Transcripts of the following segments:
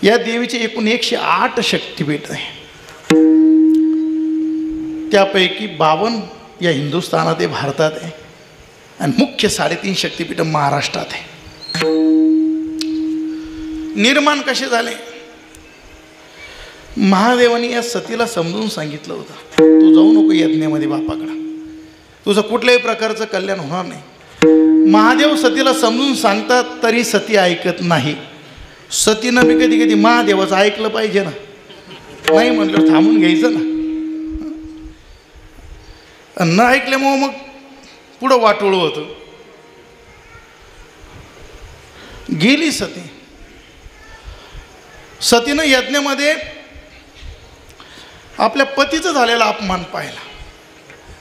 या देवीचे एकूण 108 शक्तिपीठ आहे. त्यापैकी 52 या हिंदुस्थानात आहे, भारतात आहे, आणि मुख्य 3.5 शक्तिपीठ महाराष्ट्रात आहे. निर्माण कसे झाले? महादेवाने या सतीला समजून सांगितलं होतं, तू जाऊ नको यज्ञामध्ये बापाकडं, तुझं कुठल्याही प्रकारचं कल्याण होणार नाही. महादेव सतीला समजून सांगतात तरी सती ऐकत नाही. सतीनं बी कधी कधी महादेवाचं ऐकलं पाहिजे ना, नाही म्हटलं थांबून घ्यायचं ना. न ऐकल्यामुळं मग पुढं वाटोळं होतं. गेली सती. सतीनं यज्ञामध्ये आपल्या पतीचा झालेला अपमान पाहिला,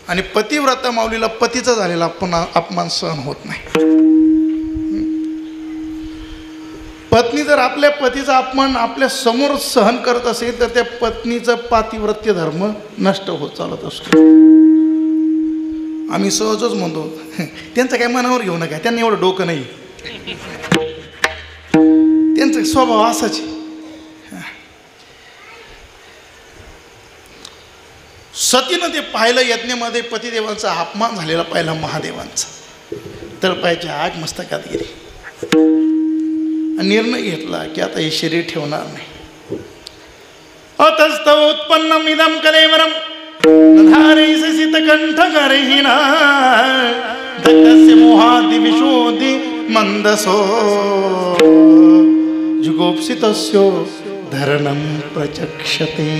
आणि पतिव्रता माऊलीला पतीचा झालेला अपमान सहन होत नाही. पत्नी जर आपल्या पतीचा अपमान आपल्या समोर सहन करत असेल तर त्या पत्नीचा पातिव्रत्य धर्म नष्ट होत चालत असतो. आम्ही सहजच म्हणतो त्यांचं काय मनावर घेऊ नका, त्यांना एवढं डोकं नाही, त्यांचा स्वभाव असाच. सतीनं ते पाहिलं यज्ञामध्ये, पतिदेवांचा अपमान झालेला पाहिला महादेवांचा. तळपायाच्या आग मस्तकात गेली. निर्णय घेतला की आता हे शरीर ठेवणार नाही. अतस्त उत्पन्नम इदं कलेवरम धारयसित कंठकरहिना दत्तस्य मोहादि विशोधि मंदसो जुगोप्सितस्यो धरणं प्रचक्षते.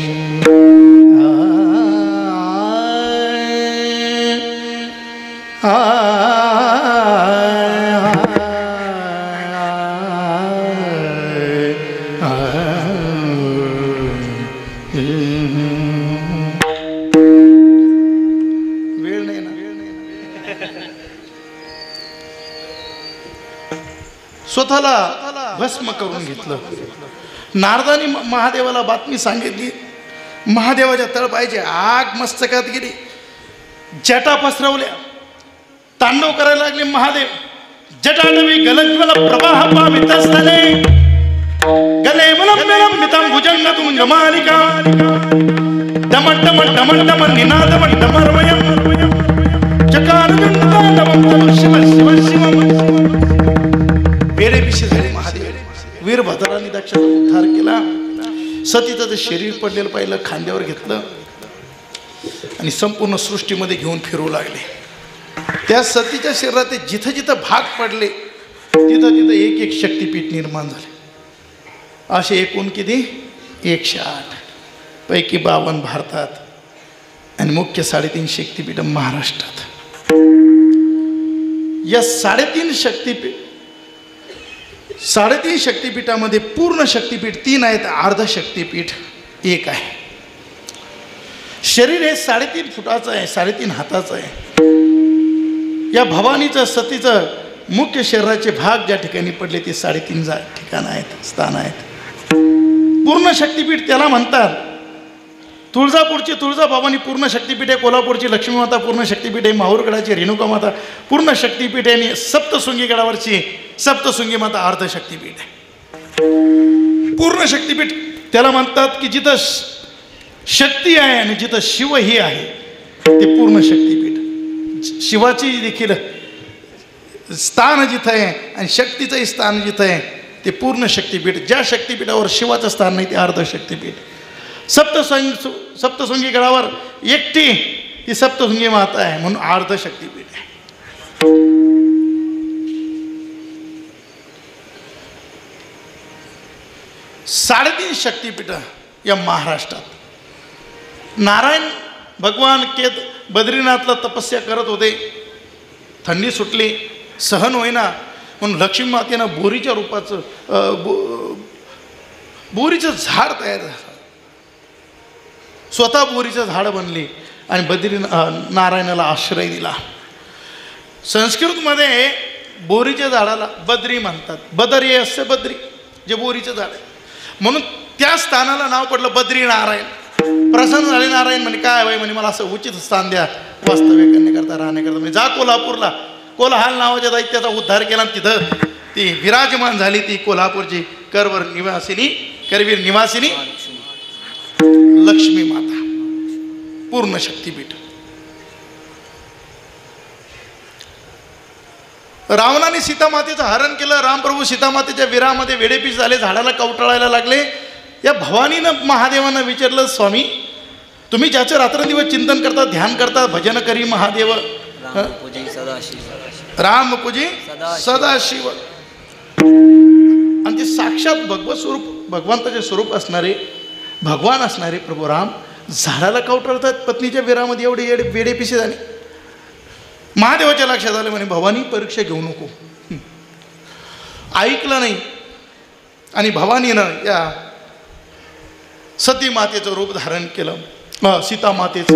स्वतःला भस्म करून घेतलं. नारदाने महादेवाला बातमी सांगितली. महादेवाच्या तळपायाची आग मस्तकात गेली, जटा पसरवल्या, तांडव करायला लागले महादेव. जटाटवी गलज्वल प्रवाह पावितस्थले गले मलंबितं भुजंगतुंगमालिका डमट डमट डमट डमट निनादमट डमर्वयं चकारविंदाडमं शिव शिव शिवं. वेडेपिशे झाले महादेव. वीरभद्रांनी दक्षाचा उद्धार केला. सतीचं ते शरीर पडलेलं पाहिलं, खांद्यावर घेतलं आणि संपूर्ण सृष्टीमध्ये घेऊन फिरू लागले. त्या सतीच्या शरीरात जिथं जिथं भाग पडले तिथं तिथं 1-1 शक्तिपीठ निर्माण झाले. असे एकूण किती? 108 पैकी 52 भारतात आणि मुख्य 3.5 शक्तिपीठ महाराष्ट्रात. या 3.5 शक्तिपीठामध्ये पूर्ण शक्तिपीठ 3 आहेत, अर्ध शक्तिपीठ 1 आहे. शरीर हे 3.5 फुटाचं आहे, 3.5 हाताचं आहे. या भवानीचं सतीचं मुख्य शरीराचे भाग ज्या ठिकाणी पडले ते 3.5 ठिकाण आहेत, स्थान आहेत. पूर्ण शक्तिपीठ त्याला म्हणतात. तुळजापूरची तुळजाभवानी पूर्ण शक्तिपीठ आहे, कोल्हापूरची लक्ष्मी माता पूर्ण शक्तिपीठ आहे, माहूरगडाची रेणुका माता पूर्ण शक्तिपीठ आहे, आणि सप्तशृंगी गडावरची सप्तशृंगी माता अर्ध शक्तिपीठ आहे. पूर्ण शक्तिपीठ त्याला म्हणतात की जिथं शक्ती आहे आणि जिथं शिवही आहे ते पूर्ण शक्तिपीठ. शिवाची देखील स्थान जिथं आहे आणि शक्तीचंही स्थान जिथं आहे ते पूर्ण शक्तिपीठ. ज्या शक्तिपीठावर शिवाचं स्थान नाही ते अर्ध शक्तिपीठ. सप्तशृंगी गडावर एकटी ती सप्तशृंगी माता आहे म्हणून अर्ध शक्तिपीठ आहे. साडेतीन शक्तिपीठ या महाराष्ट्रात. नारायण भगवान केत बद्रीनाथला तपस्या करत होते. थंडी सुटली, सहन होईना म्हणून लक्ष्मी मातेनं बोरीच्या रूपाचं बोरीचं झाड तयार झालं. स्वतः बोरीचं झाड बनली आणि नारायणाला आश्रय दिला. संस्कृतमध्ये बोरीच्या झाडाला बद्री म्हणतात. बदर हे असं बद्री जे बोरीचं झाड आहे म्हणून त्या स्थानाला नाव पडलं बद्री नारायण. प्रसन्न झाले नारायण म्हणे काय बाई म्हणे मला असं उचित स्थान द्या वास्तव्य करण्याकरता राहण्याकरता. म्हणजे जा कोल्हापूरला. कोल्हाल नावाच्या दैत्याचा उद्धार केला आणि तिथं ती विराजमान झाली, ती कोल्हापूरची करवीर निवासिनी लक्ष्मी माता, पूर्ण शक्तीपीठ. रावणाने सीतामातेचं हरण केलं. रामप्रभू सीतामातेच्या विरामध्ये वेडेपीस झाले, झाडाला कवटाळायला लागले. या भवानीनं महादेवांना विचारलं, स्वामी तुम्ही ज्याचं रात्रंदिवस चिंतन करता, ध्यान करता, भजन करी महादेव, राम पूजी सदाशिव, आणि ते साक्षात भगवत स्वरूप, भगवंताचे स्वरूप असणारे, भगवान असणारे प्रभू राम झाडाला कवटाळतात. पत्नीच्या विरामध्ये एवढे वेडेपिसे झाले. महादेवाच्या लक्षात आलं, म्हणे भवानी परीक्षा घेऊ नको. ऐकलं नाही. आणि भवानीनं या सती मातेचं रूप धारण केलं. सीता मातेचं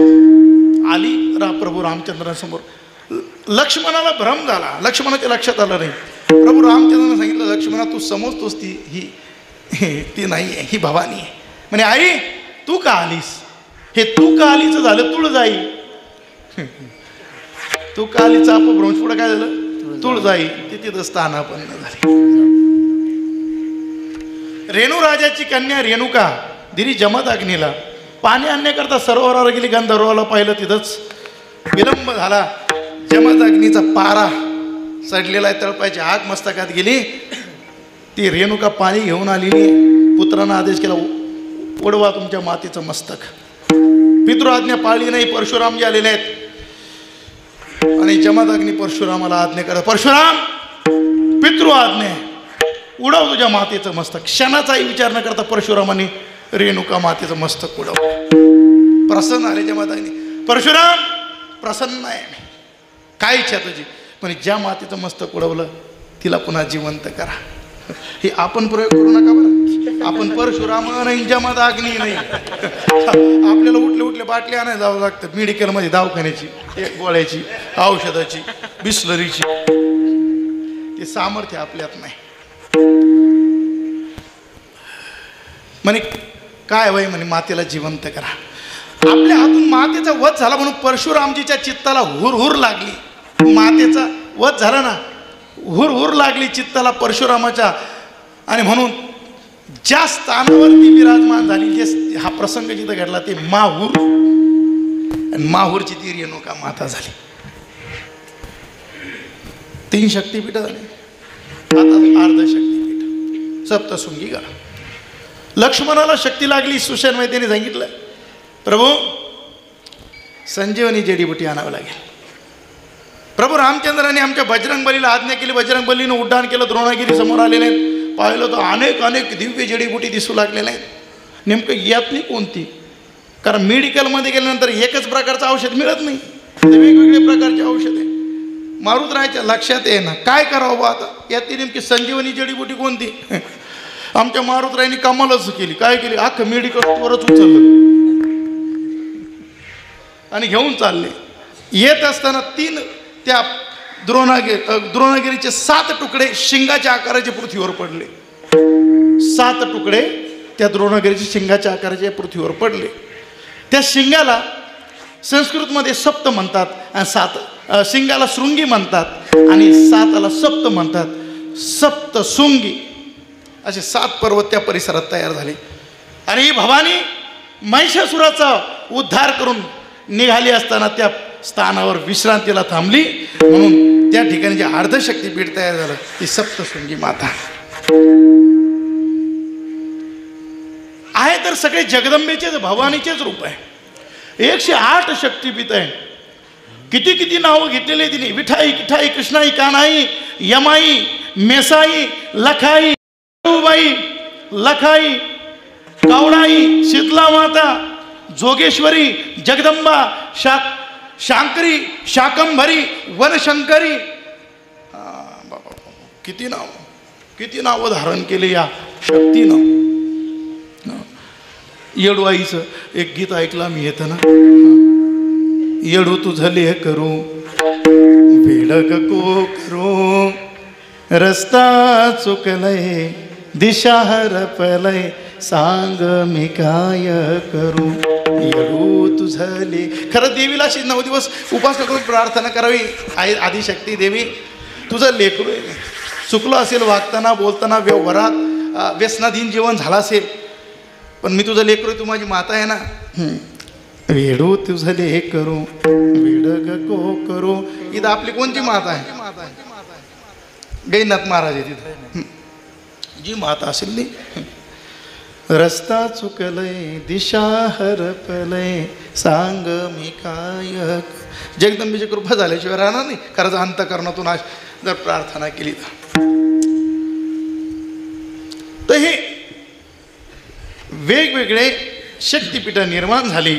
आली प्रभू रामचंद्रांसमोर. लक्ष्मणाला भ्रम झाला. लक्ष्मणाच्या लक्षात आलं नाही. प्रभू रामचंद्रांना सांगितलं, लक्ष्मणा तू समजतोस ती नाही आहे, ही भवानी आहे. म्हणे आई तू का आलीस? हे तू का आलीचं झालं तुळजाई. तू का आलीचा अपभ्रंश पुढे काय झालं? तुळजाई. ती तिथं स्थानापन्न झाली. रेणू राजाची कन्या रेणुका दिली जमदग्नीला. पाणी आणण्याकरता सरोवरावर गेली. गंधर्वाला पाहिलं, तिथंच विलंब झाला. जमदग्नीचा पारा चढलेला आहे, तळपायची आग मस्तकात गेली. ती रेणुका पाणी घेऊन आलेली. पुत्रांना आदेश केला, उडवा तुमच्या मातेचं मस्तक. पितृआज्ञा पाळली नाही. परशुरामजी आलेले आहेत आणि जमदग्नी परशुरामाला आज्ञा करा, परशुराम पितृआज्ञा उडव तुझ्या मातेचं मस्तक. क्षणाचाही विचार न करता परशुरामाने रेणुका मातेचं मस्तक उडवलं. प्रसन्न आले जमदग्नी. परशुराम प्रसन्न आहे, काय इच्छा तुझी? म्हणजे ज्या मातेचं मस्तक उडवलं तिला पुन्हा जिवंत करा. हे आपण प्रयोग करू नका बरं. आपण परशुराम नाही, जमदग्नी नाही. आपल्याला उठले बाटली आणायला जावं लागतं मेडिकलमध्ये, दवाखान्याची, एक गोळ्याची, औषधाची, बिस्लरीची. ते सामर्थ्य आपल्यात नाही. म्हणे काय वय? म्हणे मातेला जिवंत करा. आपल्या हातून मातेचा वध झाला म्हणून परशुरामजीच्या चित्ताला हुरहुर लागली. मातेचा वध झाला ना, हुरहुर लागली चित्ताला परशुरामाच्या. आणि म्हणून ज्या स्थानावरती विराजमान झाली, जे हा प्रसंग जिथं घडला ते माहूर, आणि माहूरची ती रेणुका माता झाली. 3 शक्तीपीठ झाली. आता अर्ध शक्तीपीठ, सप्तशृंगी गड. लक्ष्मणाला शक्ती लागली. सुषेण मैत्रिणी सांगितलं, प्रभू संजीवनी जडीबुटी आणावं लागेल. प्रभू रामचंद्राने आमच्या बजरंगबलीला आज्ञा केली. बजरंगबलीनं उड्डाण केलं. द्रोणागिरी समोर आलेले आहेत. पाहिलं तर अनेक दिव्य जडीबुटी दिसू लागलेल्या आहेत. नेमकं यातली कोणती? कारण मेडिकलमध्ये गेल्यानंतर एकच प्रकारचं औषध मिळत नाही, वेगवेगळे प्रकारचे औषध आहे. मारुतरायाच्या लक्षात आहे ना, काय करावं बा आता? यातली नेमकी संजीवनी जडीबुटी कोणती? आमच्या मारुतरायांनी कमालच केली. काय केली? अख्खं मेडिकल स्टोअरच उचललं आणि घेऊन चालले. येत असताना 3 त्या द्रोणागिरीचे 7 तुकडे शिंगाच्या आकाराचे पृथ्वीवर पडले. 7 तुकडे त्या द्रोणागिरीचे शिंगाच्या आकाराचे पृथ्वीवर पडले. त्या शिंगाला संस्कृतमध्ये सप्त म्हणतात, आणि 7 शिंगाला शृंगी म्हणतात, आणि 7ला सप्त म्हणतात. सप्तशृंगी असे 7 पर्वत त्या परिसरात तयार झाले. आणि ही भवानी महिषासुराचा उद्धार करून निघाली असताना त्या स्थानावर विश्रांतीला थांबली. म्हणून त्या ठिकाणी जे अर्धशक्तीपीठ तयार झालं ती सप्तशृंगी माता आहे. तर सगळे जगदंबेचेच, भवानीचेच रूप आहे. 108 शक्तीपीठ आहे. किती नावं घेतलेली तिने. विठाई, किठाई, कृष्णाई, कान्हाई, यमाई, मेसाई, लखाई, बाई, लखाई, कावडाई, शीतला माता, जोगेश्वरी, जगदंबा, शांकरी, शाकंभरी, वनशंकरी. किती नाव धारण केले या शक्तीनं. येडूआईचं एक गीत ऐकलं मी येताना. येडू तुझं लेह करू, वेडक को करू, रस्ता चुकलय, दिशा हरपलय, सांग मी काय करू. येडू तुझले. खरं देवीला अशी 9 दिवस उपासना करून प्रार्थना करावी. आदिशक्ती देवी तुझं लेकरू आहे, चुकलं असेल वागताना बोलताना व्यवहारात व्यसनाधीन जीवन झालं असेल, पण मी तुझं लेकरू, तू माझी माता आहे ना. वेडू तुझं लेकरू वेड को करू. इथं आपली कोणती माता आहे? गैनाथ महाराज आहे तिथं. जी माता असेल ती. रस्ता चुकलय दिशा हरपलय सांग मी काय. जगदंबेची कृपा झाल्याशिवाय राहणार नाही. खरंच अंतःकरणातून आज जर प्रार्थना केली तर हे वेगवेगळे शक्तिपीठ निर्माण झाली.